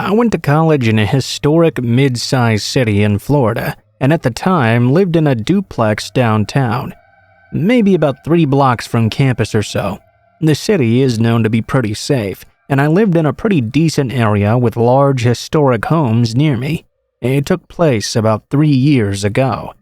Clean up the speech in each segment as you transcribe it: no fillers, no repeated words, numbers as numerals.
I went to college in a historic mid-sized city in Florida, and at the time lived in a duplex downtown, maybe about 3 blocks from campus or so. The city is known to be pretty safe, and I lived in a pretty decent area with large historic homes near me. It took place about 3 years ago.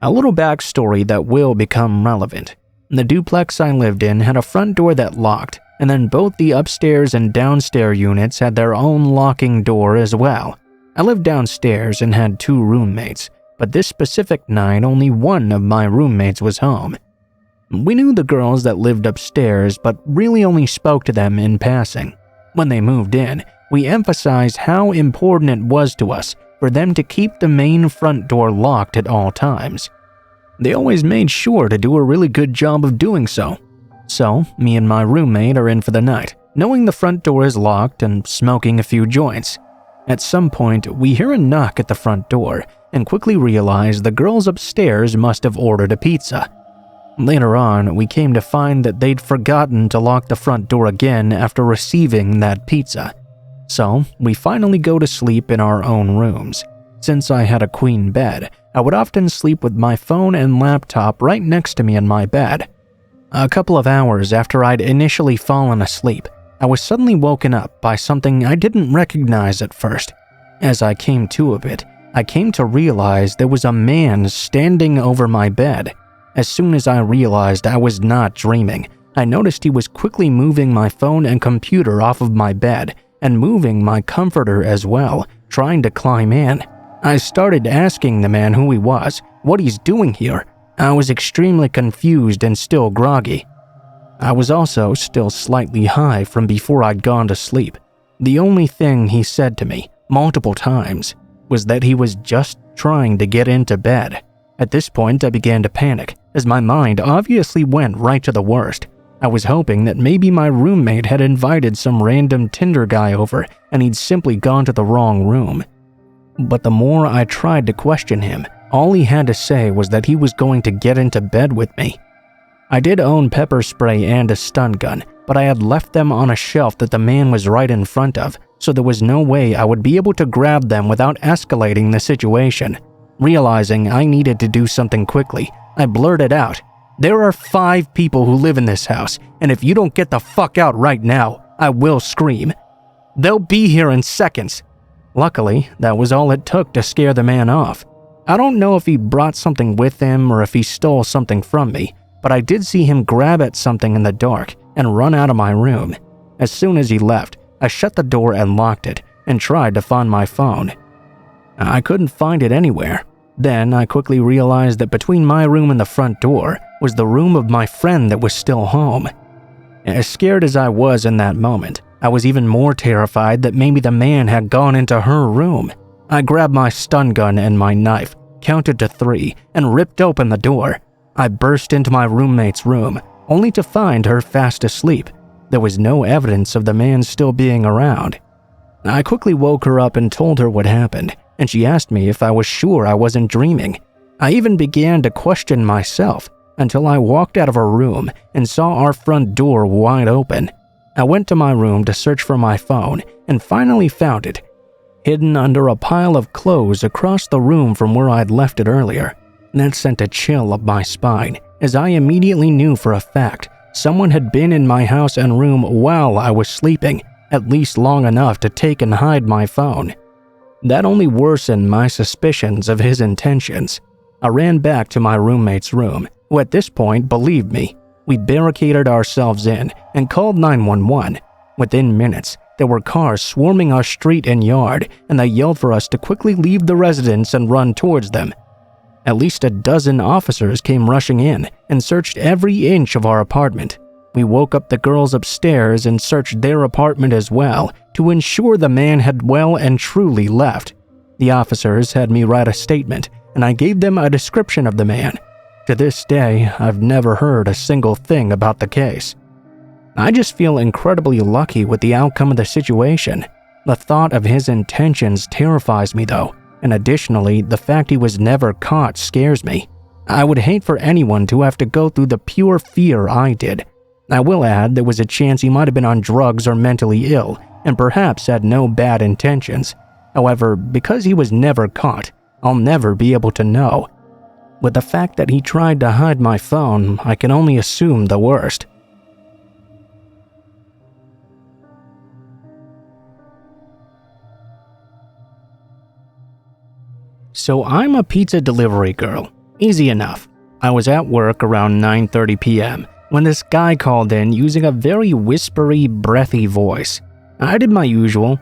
A little backstory that will become relevant. The duplex I lived in had a front door that locked, and then both the upstairs and downstairs units had their own locking door as well. I lived downstairs and had 2 roommates, but this specific night only one of my roommates was home. We knew the girls that lived upstairs, but really only spoke to them in passing. When they moved in, we emphasized how important it was to us for them to keep the main front door locked at all times. They always made sure to do a really good job of doing so. So, me and my roommate are in for the night, knowing the front door is locked and smoking a few joints. At some point, we hear a knock at the front door and quickly realize the girls upstairs must have ordered a pizza. Later on, we came to find that they'd forgotten to lock the front door again after receiving that pizza. So, we finally go to sleep in our own rooms. Since I had a queen bed, I would often sleep with my phone and laptop right next to me in my bed. A couple of hours after I'd initially fallen asleep, I was suddenly woken up by something I didn't recognize at first. As I came to of it, I came to realize there was a man standing over my bed. As soon as I realized I was not dreaming, I noticed he was quickly moving my phone and computer off of my bed and moving my comforter as well, trying to climb in. I started asking the man who he was, what he's doing here. I was extremely confused and still groggy. I was also still slightly high from before I'd gone to sleep. The only thing he said to me, multiple times, was that he was just trying to get into bed. At this point, I began to panic, as my mind obviously went right to the worst. I was hoping that maybe my roommate had invited some random Tinder guy over and he'd simply gone to the wrong room. But the more I tried to question him, all he had to say was that he was going to get into bed with me. I did own pepper spray and a stun gun, but I had left them on a shelf that the man was right in front of, so there was no way I would be able to grab them without escalating the situation. Realizing I needed to do something quickly, I blurted out, "There are 5 people who live in this house, and if you don't get the fuck out right now, I will scream. They'll be here in seconds." Luckily, that was all it took to scare the man off. I don't know if he brought something with him or if he stole something from me, but I did see him grab at something in the dark and run out of my room. As soon as he left, I shut the door and locked it and tried to find my phone. I couldn't find it anywhere. Then I quickly realized that between my room and the front door was the room of my friend that was still home. As scared as I was in that moment, I was even more terrified that maybe the man had gone into her room. I grabbed my stun gun and my knife, counted to 3, and ripped open the door. I burst into my roommate's room, only to find her fast asleep. There was no evidence of the man still being around. I quickly woke her up and told her what happened, and she asked me if I was sure I wasn't dreaming. I even began to question myself until I walked out of her room and saw our front door wide open. I went to my room to search for my phone and finally found it, hidden under a pile of clothes across the room from where I'd left it earlier. That sent a chill up my spine, as I immediately knew for a fact someone had been in my house and room while I was sleeping, at least long enough to take and hide my phone. That only worsened my suspicions of his intentions. I ran back to my roommate's room, who at this point believed me. We barricaded ourselves in and called 911. Within minutes, there were cars swarming our street and yard, and they yelled for us to quickly leave the residence and run towards them. At least a dozen officers came rushing in and searched every inch of our apartment. We woke up the girls upstairs and searched their apartment as well to ensure the man had well and truly left. The officers had me write a statement, and I gave them a description of the man. To this day, I've never heard a single thing about the case. I just feel incredibly lucky with the outcome of the situation. The thought of his intentions terrifies me though, and additionally, the fact he was never caught scares me. I would hate for anyone to have to go through the pure fear I did. I will add there was a chance he might have been on drugs or mentally ill, and perhaps had no bad intentions. However, because he was never caught, I'll never be able to know. With the fact that he tried to hide my phone, I can only assume the worst. So I'm a pizza delivery girl. Easy enough. I was at work around 9:30 p.m. when this guy called in using a very whispery, breathy voice. I did my usual.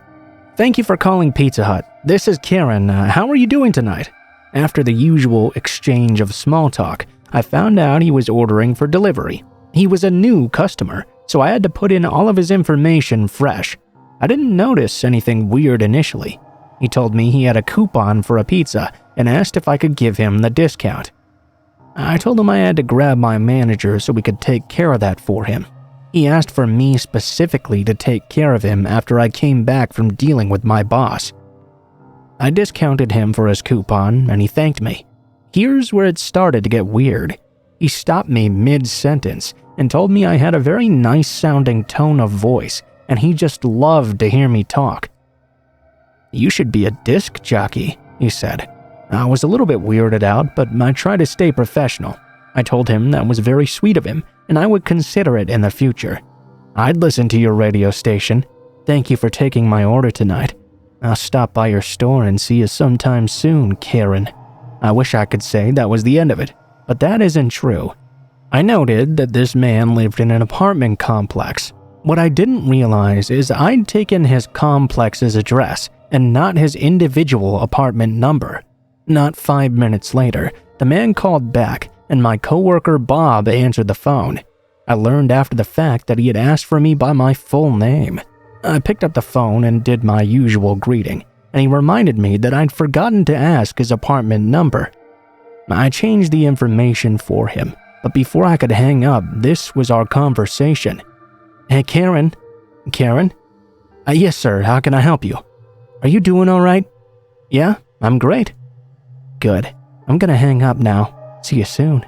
"Thank you for calling Pizza Hut. This is Karen. How are you doing tonight?" After the usual exchange of small talk, I found out he was ordering for delivery. He was a new customer, so I had to put in all of his information fresh. I didn't notice anything weird initially. He told me he had a coupon for a pizza and asked if I could give him the discount. I told him I had to grab my manager so we could take care of that for him. He asked for me specifically to take care of him after I came back from dealing with my boss. I discounted him for his coupon and he thanked me. Here's where it started to get weird. He stopped me mid-sentence and told me I had a very nice-sounding tone of voice and he just loved to hear me talk. "You should be a disc jockey," he said. I was a little bit weirded out, but I tried to stay professional. I told him that was very sweet of him, and I would consider it in the future. "I'd listen to your radio station. Thank you for taking my order tonight. I'll stop by your store and see you sometime soon, Karen." I wish I could say that was the end of it, but that isn't true. I noted that this man lived in an apartment complex. What I didn't realize is I'd taken his complex's address and not his individual apartment number. Not 5 minutes later, the man called back and my coworker Bob answered the phone. I learned after the fact that he had asked for me by my full name. I picked up the phone and did my usual greeting, and he reminded me that I'd forgotten to ask his apartment number. I changed the information for him, but before I could hang up, this was our conversation. "Hey, Karen?" "Karen?" Yes, sir. How can I help you?" "Are you doing all right?" "Yeah, I'm great." "Good. I'm gonna hang up now. See you soon."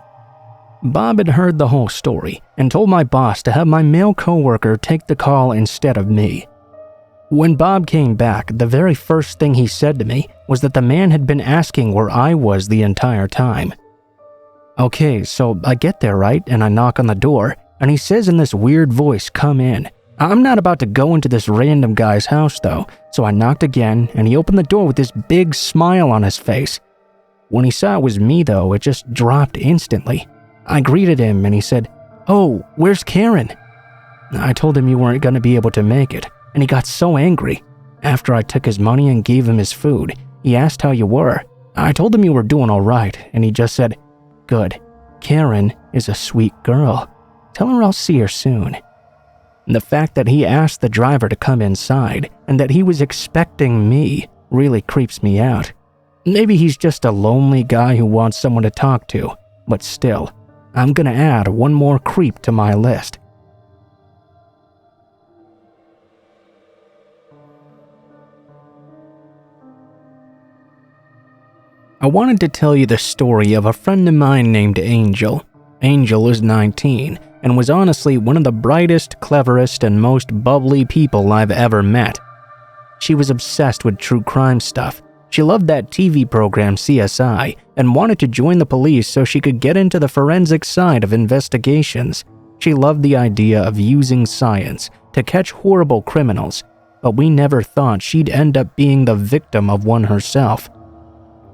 Bob had heard the whole story and told my boss to have my male coworker take the call instead of me. When Bob came back, the very first thing he said to me was that the man had been asking where I was the entire time. Okay, so I get there, right, and I knock on the door, and he says in this weird voice, "Come in." I'm not about to go into this random guy's house though, so I knocked again and he opened the door with this big smile on his face. When he saw it was me though, it just dropped instantly. I greeted him and he said, "Oh, where's Karen?" I told him you weren't going to be able to make it, and he got so angry. After I took his money and gave him his food, he asked how you were. I told him you were doing all right, and he just said, "Good. Karen is a sweet girl. Tell her I'll see her soon." The fact that he asked the driver to come inside and that he was expecting me really creeps me out. Maybe he's just a lonely guy who wants someone to talk to, but still, I'm gonna add one more creep to my list. I wanted to tell you the story of a friend of mine named Angel. Angel is 19 and was honestly one of the brightest, cleverest, and most bubbly people I've ever met. She was obsessed with true crime stuff. She loved that TV program CSI and wanted to join the police so she could get into the forensic side of investigations. She loved the idea of using science to catch horrible criminals, but we never thought she'd end up being the victim of one herself.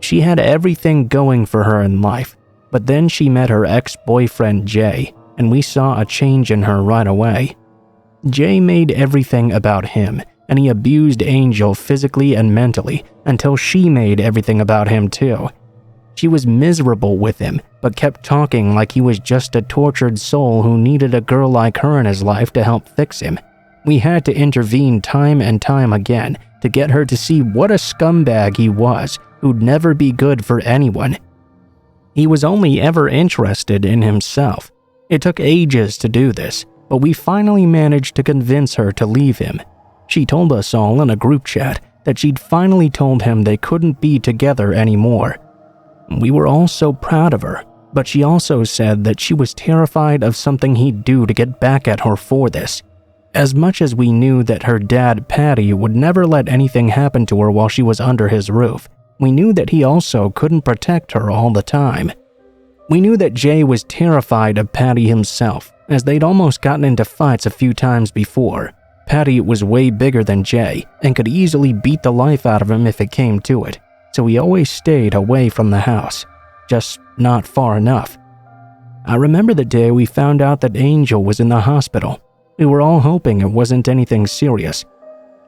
She had everything going for her in life, but then she met her ex-boyfriend Jay, and we saw a change in her right away. Jay made everything about him, and he abused Angel physically and mentally until she made everything about him too. She was miserable with him, but kept talking like he was just a tortured soul who needed a girl like her in his life to help fix him. We had to intervene time and time again to get her to see what a scumbag he was, who'd never be good for anyone. He was only ever interested in himself. It took ages to do this, but we finally managed to convince her to leave him. She told us all in a group chat that she'd finally told him they couldn't be together anymore. We were all so proud of her, but she also said that she was terrified of something he'd do to get back at her for this. As much as we knew that her dad, Patty, would never let anything happen to her while she was under his roof, we knew that he also couldn't protect her all the time. We knew that Jay was terrified of Patty himself, as they'd almost gotten into fights a few times before. Patty was way bigger than Jay and could easily beat the life out of him if it came to it, so he always stayed away from the house, just not far enough. I remember the day we found out that Angel was in the hospital. We were all hoping it wasn't anything serious.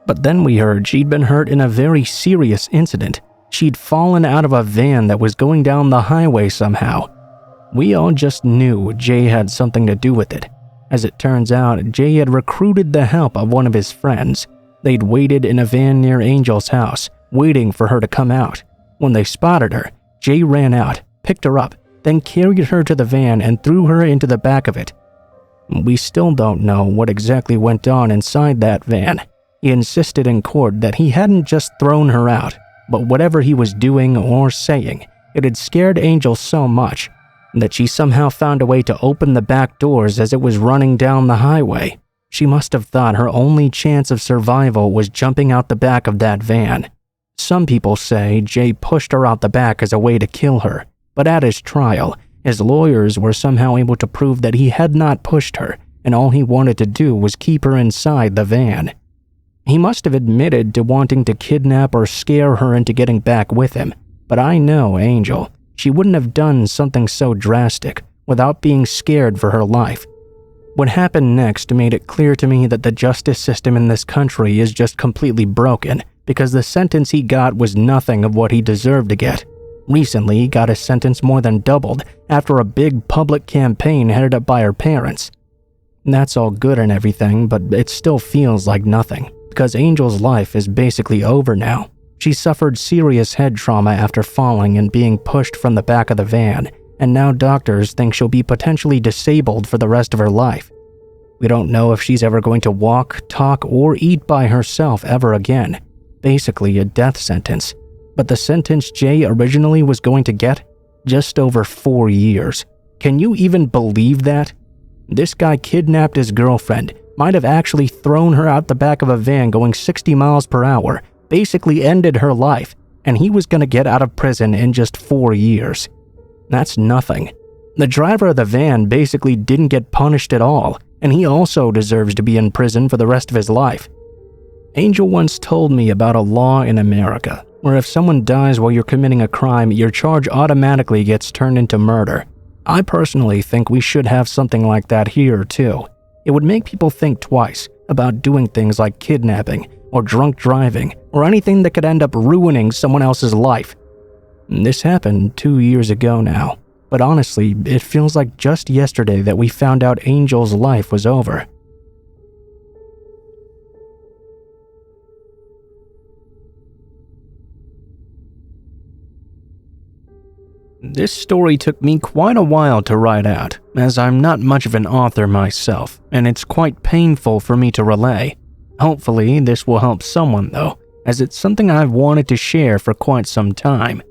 But then we heard she'd been hurt in a very serious incident. She'd fallen out of a van that was going down the highway somehow. We all just knew Jay had something to do with it. As it turns out, Jay had recruited the help of one of his friends. They'd waited in a van near Angel's house, waiting for her to come out. When they spotted her, Jay ran out, picked her up, then carried her to the van and threw her into the back of it. We still don't know what exactly went on inside that van. He insisted in court that he hadn't just thrown her out, but whatever he was doing or saying, it had scared Angel so much that she somehow found a way to open the back doors as it was running down the highway. She must have thought her only chance of survival was jumping out the back of that van. Some people say Jay pushed her out the back as a way to kill her, but at his trial, his lawyers were somehow able to prove that he had not pushed her, and all he wanted to do was keep her inside the van. He must have admitted to wanting to kidnap or scare her into getting back with him, but I know Angel. She wouldn't have done something so drastic without being scared for her life. What happened next made it clear to me that the justice system in this country is just completely broken, because the sentence he got was nothing of what he deserved to get. Recently, he got his sentence more than doubled after a big public campaign headed up by her parents. That's all good and everything, but it still feels like nothing, because Angel's life is basically over now. She suffered serious head trauma after falling and being pushed from the back of the van, and now doctors think she'll be potentially disabled for the rest of her life. We don't know if she's ever going to walk, talk, or eat by herself ever again. Basically a death sentence. But the sentence Jay originally was going to get? Just over 4 years. Can you even believe that? This guy kidnapped his girlfriend, might have actually thrown her out the back of a van going 60 miles per hour, basically ended her life, and he was going to get out of prison in just 4 years. That's nothing. The driver of the van basically didn't get punished at all, and he also deserves to be in prison for the rest of his life. Angel once told me about a law in America where if someone dies while you're committing a crime, your charge automatically gets turned into murder. I personally think we should have something like that here too. It would make people think twice about doing things like kidnapping or drunk driving or anything that could end up ruining someone else's life. This happened 2 years ago now, but honestly, it feels like just yesterday that we found out Angel's life was over. This story took me quite a while to write out, as I'm not much of an author myself, and it's quite painful for me to relay. Hopefully, this will help someone though, as it's something I've wanted to share for quite some time.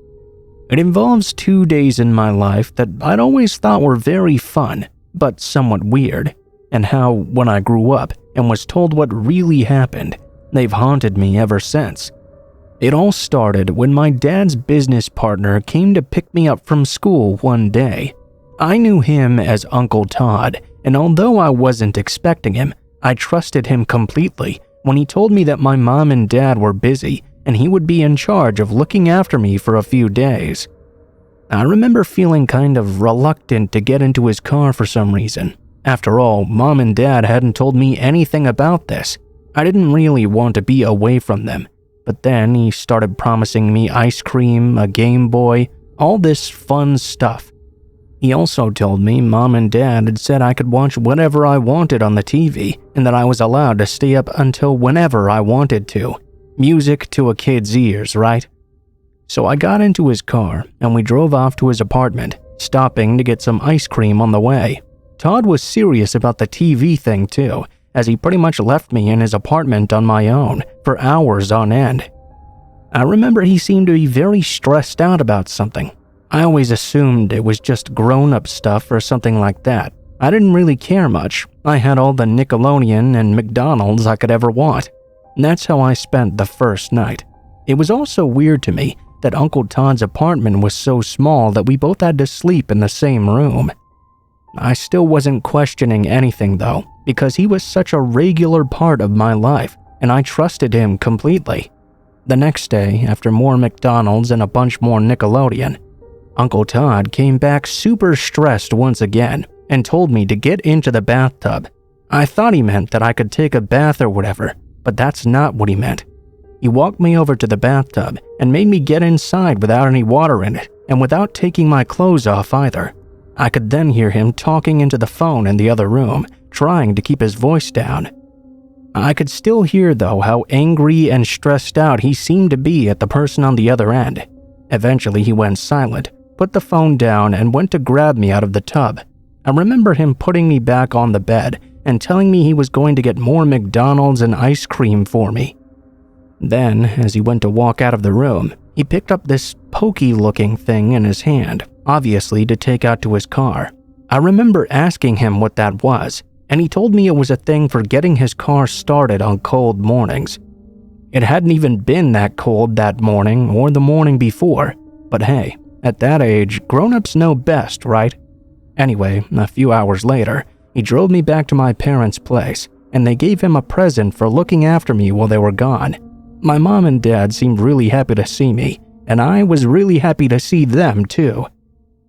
It involves 2 days in my life that I'd always thought were very fun, but somewhat weird, and how, when I grew up and was told what really happened, they've haunted me ever since. It all started when my dad's business partner came to pick me up from school one day. I knew him as Uncle Todd, and although I wasn't expecting him, I trusted him completely when he told me that my mom and dad were busy and he would be in charge of looking after me for a few days. I remember feeling kind of reluctant to get into his car for some reason. After all, mom and dad hadn't told me anything about this. I didn't really want to be away from them. But then he started promising me ice cream, a Game Boy, all this fun stuff. He also told me mom and dad had said I could watch whatever I wanted on the TV and that I was allowed to stay up until whenever I wanted to. Music to a kid's ears, right? So I got into his car and we drove off to his apartment, stopping to get some ice cream on the way. Todd was serious about the TV thing too, as he pretty much left me in his apartment on my own for hours on end. I remember he seemed to be very stressed out about something. I always assumed it was just grown-up stuff or something like that. I didn't really care much, I had all the Nickelodeon and McDonald's I could ever want. That's how I spent the first night. It was also weird to me that Uncle Todd's apartment was so small that we both had to sleep in the same room. I still wasn't questioning anything though, because he was such a regular part of my life, and I trusted him completely. The next day, after more McDonald's and a bunch more Nickelodeon, Uncle Todd came back super stressed once again and told me to get into the bathtub. I thought he meant that I could take a bath or whatever, but that's not what he meant. He walked me over to the bathtub and made me get inside without any water in it and without taking my clothes off either. I could then hear him talking into the phone in the other room, trying to keep his voice down. I could still hear though how angry and stressed out he seemed to be at the person on the other end. Eventually he went silent, put the phone down and went to grab me out of the tub. I remember him putting me back on the bed and telling me he was going to get more McDonald's and ice cream for me. Then, as he went to walk out of the room, he picked up this pokey-looking thing in his hand, obviously to take out to his car. I remember asking him what that was, and he told me it was a thing for getting his car started on cold mornings. It hadn't even been that cold that morning or the morning before, but hey, at that age, grown-ups know best, right? Anyway, a few hours later, he drove me back to my parents' place, and they gave him a present for looking after me while they were gone. My mom and dad seemed really happy to see me, and I was really happy to see them too.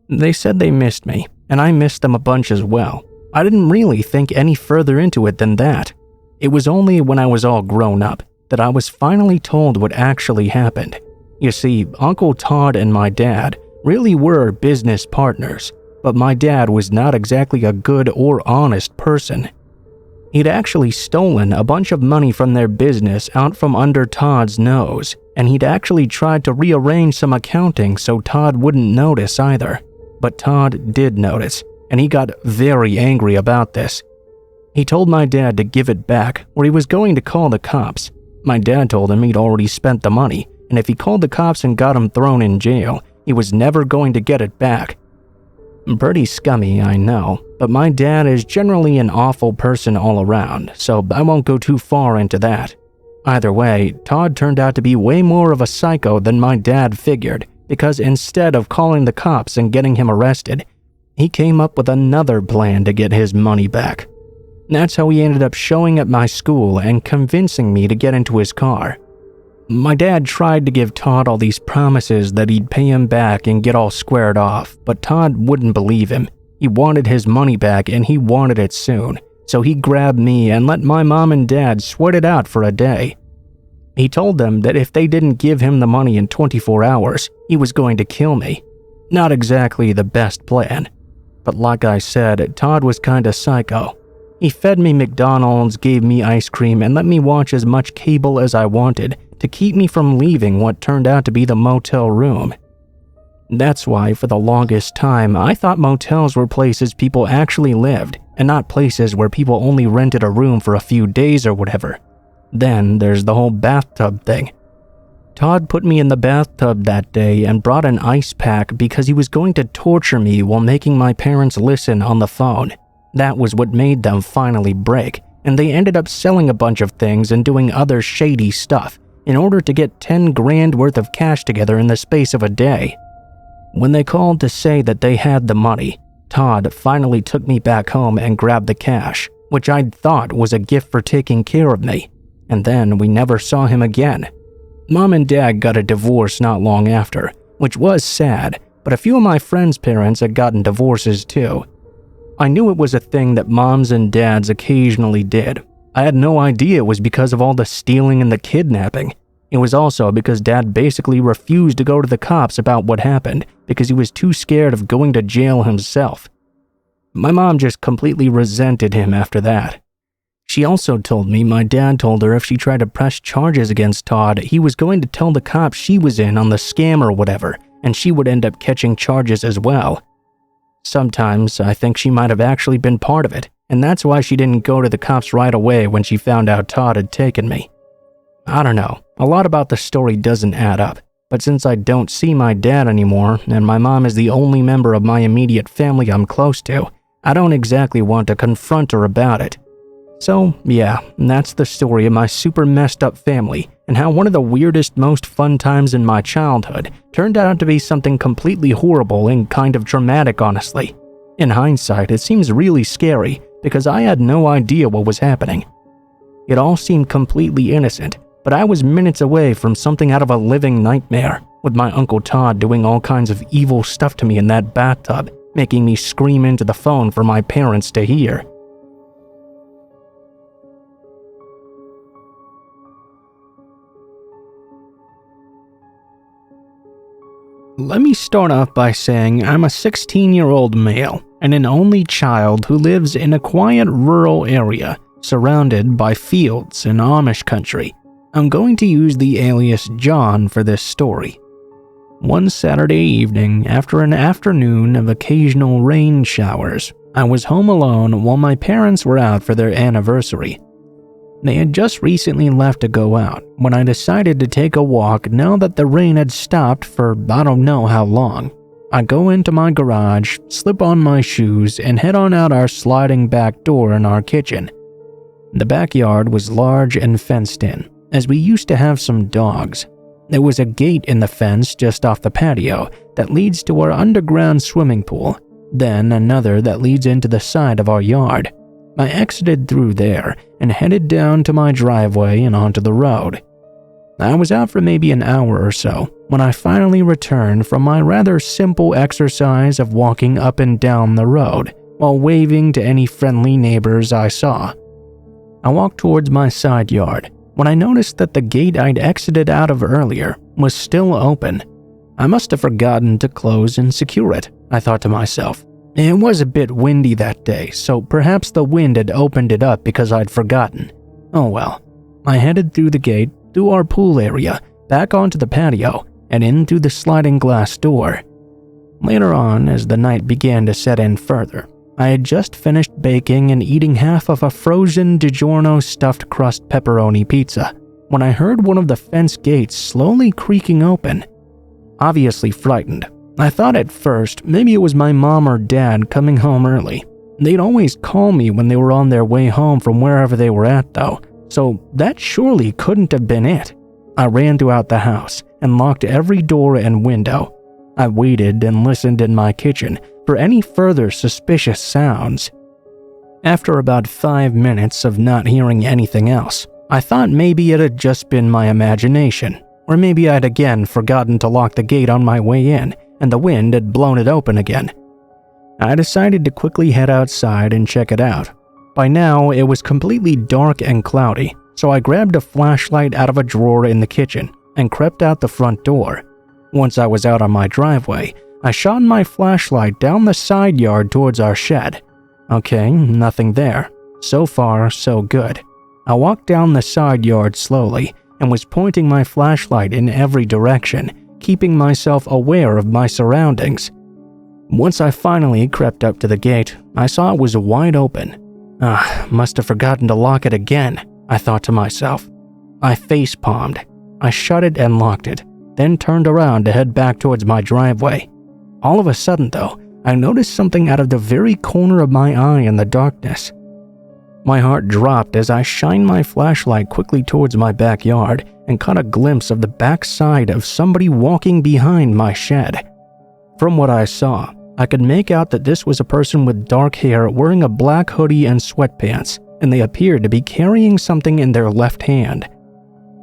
They said they missed me, and I missed them a bunch as well. I didn't really think any further into it than that. It was only when I was all grown up that I was finally told what actually happened. You see, Uncle Todd and my dad really were business partners, but my dad was not exactly a good or honest person. He'd actually stolen a bunch of money from their business out from under Todd's nose, and he'd actually tried to rearrange some accounting so Todd wouldn't notice either. But Todd did notice, and he got very angry about this. He told my dad to give it back, or he was going to call the cops. My dad told him he'd already spent the money, and if he called the cops and got him thrown in jail, he was never going to get it back. Pretty scummy, I know, but my dad is generally an awful person all around, so I won't go too far into that. Either way, Todd turned out to be way more of a psycho than my dad figured, because instead of calling the cops and getting him arrested, he came up with another plan to get his money back. That's how he ended up showing at my school and convincing me to get into his car. My dad tried to give Todd all these promises that he'd pay him back and get all squared off, but Todd wouldn't believe him. He wanted his money back and he wanted it soon, so he grabbed me and let my mom and dad sweat it out for a day. He told them that if they didn't give him the money in 24 hours, he was going to kill me. Not exactly the best plan. But like I said, Todd was kinda psycho. He fed me McDonald's, gave me ice cream, and let me watch as much cable as I wanted to keep me from leaving what turned out to be the motel room. That's why, for the longest time, I thought motels were places people actually lived, and not places where people only rented a room for a few days or whatever. Then there's the whole bathtub thing. Todd put me in the bathtub that day and brought an ice pack because he was going to torture me while making my parents listen on the phone. That was what made them finally break, and they ended up selling a bunch of things and doing other shady stuff in order to get 10 grand worth of cash together in the space of a day. When they called to say that they had the money, Todd finally took me back home and grabbed the cash, which I'd thought was a gift for taking care of me, and then we never saw him again. Mom and Dad got a divorce not long after, which was sad, but a few of my friends' parents had gotten divorces too. I knew it was a thing that moms and dads occasionally did. I had no idea it was because of all the stealing and the kidnapping. It was also because Dad basically refused to go to the cops about what happened because he was too scared of going to jail himself. My mom just completely resented him after that. She also told me my dad told her if she tried to press charges against Todd, he was going to tell the cops she was in on the scam or whatever, and she would end up catching charges as well. Sometimes I think she might have actually been part of it, and that's why she didn't go to the cops right away when she found out Todd had taken me. I don't know, a lot about the story doesn't add up, but since I don't see my dad anymore, and my mom is the only member of my immediate family I'm close to, I don't exactly want to confront her about it. So yeah, that's the story of my super messed up family and how one of the weirdest, most fun times in my childhood turned out to be something completely horrible and kind of traumatic, honestly. In hindsight, it seems really scary because I had no idea what was happening. It all seemed completely innocent, but I was minutes away from something out of a living nightmare, with my Uncle Todd doing all kinds of evil stuff to me in that bathtub, making me scream into the phone for my parents to hear. Let me start off by saying I'm a 16-year-old male and an only child who lives in a quiet rural area surrounded by fields in Amish country. I'm going to use the alias John for this story. One Saturday evening, after an afternoon of occasional rain showers, I was home alone while my parents were out for their anniversary. They had just recently left to go out when I decided to take a walk now that the rain had stopped for I don't know how long. I go into my garage, slip on my shoes, and head on out our sliding back door in our kitchen. The backyard was large and fenced in, as we used to have some dogs. There was a gate in the fence just off the patio that leads to our underground swimming pool, then another that leads into the side of our yard. I exited through there and headed down to my driveway and onto the road. I was out for maybe an hour or so when I finally returned from my rather simple exercise of walking up and down the road while waving to any friendly neighbors I saw. I walked towards my side yard when I noticed that the gate I'd exited out of earlier was still open. I must have forgotten to close and secure it, I thought to myself. It was a bit windy that day, so perhaps the wind had opened it up because I'd forgotten. Oh well. I headed through the gate, through our pool area, back onto the patio, and in through the sliding glass door. Later on, as the night began to set in further, I had just finished baking and eating half of a frozen DiGiorno stuffed crust pepperoni pizza when I heard one of the fence gates slowly creaking open. Obviously frightened, I thought at first maybe it was my mom or dad coming home early. They'd always call me when they were on their way home from wherever they were at though, so that surely couldn't have been it. I ran throughout the house and locked every door and window. I waited and listened in my kitchen for any further suspicious sounds. After about 5 minutes of not hearing anything else, I thought maybe it had just been my imagination, or maybe I'd again forgotten to lock the gate on my way in and the wind had blown it open again. I decided to quickly head outside and check it out. By now, it was completely dark and cloudy, so I grabbed a flashlight out of a drawer in the kitchen and crept out the front door. Once I was out on my driveway, I shone my flashlight down the side yard towards our shed. Okay, nothing there. So far, so good. I walked down the side yard slowly and was pointing my flashlight in every direction, keeping myself aware of my surroundings. Once I finally crept up to the gate, I saw it was wide open. Must have forgotten to lock it again, I thought to myself. I face-palmed. I shut it and locked it, then turned around to head back towards my driveway. All of a sudden, though, I noticed something out of the very corner of my eye in the darkness. My heart dropped as I shined my flashlight quickly towards my backyard and caught a glimpse of the backside of somebody walking behind my shed. From what I saw, I could make out that this was a person with dark hair wearing a black hoodie and sweatpants, and they appeared to be carrying something in their left hand.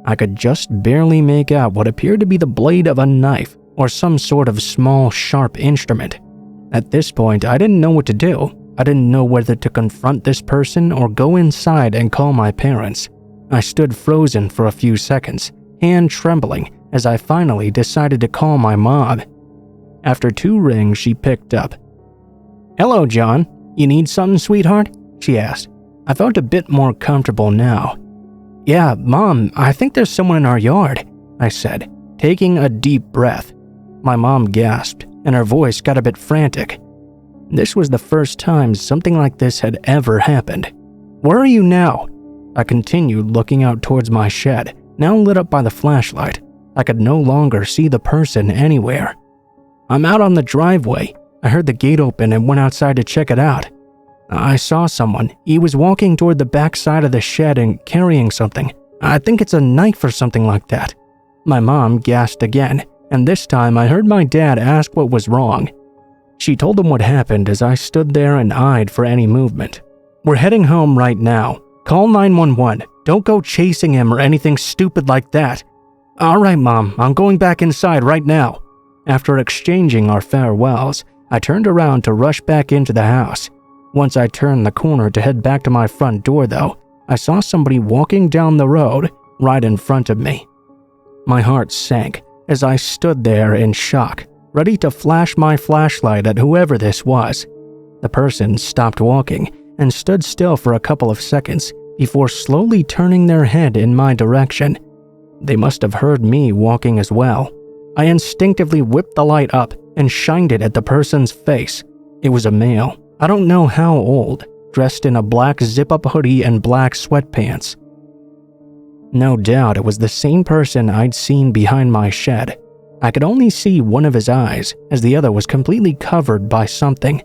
I could just barely make out what appeared to be the blade of a knife or some sort of small, sharp instrument. At this point, I didn't know what to do. I didn't know whether to confront this person or go inside and call my parents. I stood frozen for a few seconds, hand trembling, as I finally decided to call my mom. After 2 rings, she picked up. "Hello, John. You need something, sweetheart?" she asked. I felt a bit more comfortable now. "Yeah, Mom, I think there's someone in our yard," I said, taking a deep breath. My mom gasped, and her voice got a bit frantic. This was the first time something like this had ever happened. "Where are you now?" I continued looking out towards my shed, now lit up by the flashlight. I could no longer see the person anywhere. "I'm out on the driveway. I heard the gate open and went outside to check it out." I saw someone. He was walking toward the back side of the shed and carrying something. I think it's a knife or something like that." My mom gasped again, and this time I heard my dad ask what was wrong. She told him what happened as I stood there and eyed for any movement. "We're heading home right now. Call 911. Don't go chasing him or anything stupid like that." "All right, Mom, I'm going back inside right now." After exchanging our farewells, I turned around to rush back into the house. Once I turned the corner to head back to my front door, though, I saw somebody walking down the road right in front of me. My heart sank as I stood there in shock, ready to flash my flashlight at whoever this was. The person stopped walking and stood still for a couple of seconds before slowly turning their head in my direction. They must have heard me walking as well. I instinctively whipped the light up and shined it at the person's face. It was a male, I don't know how old, dressed in a black zip-up hoodie and black sweatpants. No doubt it was the same person I'd seen behind my shed. I could only see one of his eyes, as the other was completely covered by something.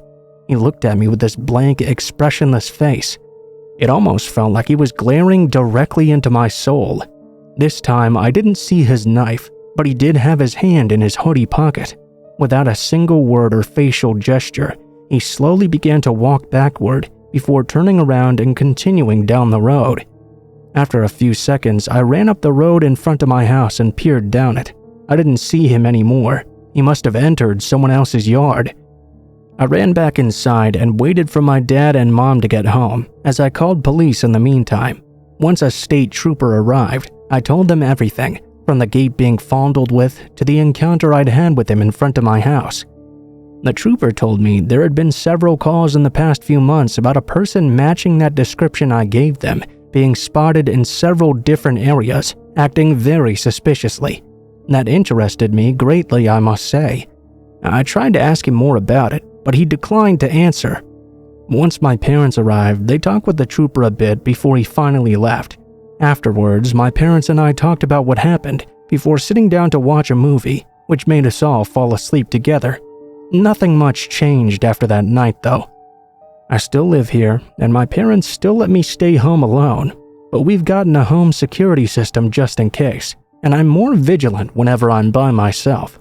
He looked at me with this blank, expressionless face. It almost felt like he was glaring directly into my soul. This time, I didn't see his knife, but he did have his hand in his hoodie pocket. Without a single word or facial gesture, he slowly began to walk backward before turning around and continuing down the road. After a few seconds, I ran up the road in front of my house and peered down it. I didn't see him anymore. He must have entered someone else's yard. I ran back inside and waited for my dad and mom to get home, as I called police in the meantime. Once a state trooper arrived, I told them everything, from the gate being fondled with to the encounter I'd had with him in front of my house. The trooper told me there had been several calls in the past few months about a person matching that description I gave them being spotted in several different areas, acting very suspiciously. That interested me greatly, I must say. I tried to ask him more about it, but he declined to answer. Once my parents arrived, they talked with the trooper a bit before he finally left. Afterwards, my parents and I talked about what happened before sitting down to watch a movie, which made us all fall asleep together. Nothing much changed after that night, though. I still live here, and my parents still let me stay home alone, but we've gotten a home security system just in case, and I'm more vigilant whenever I'm by myself.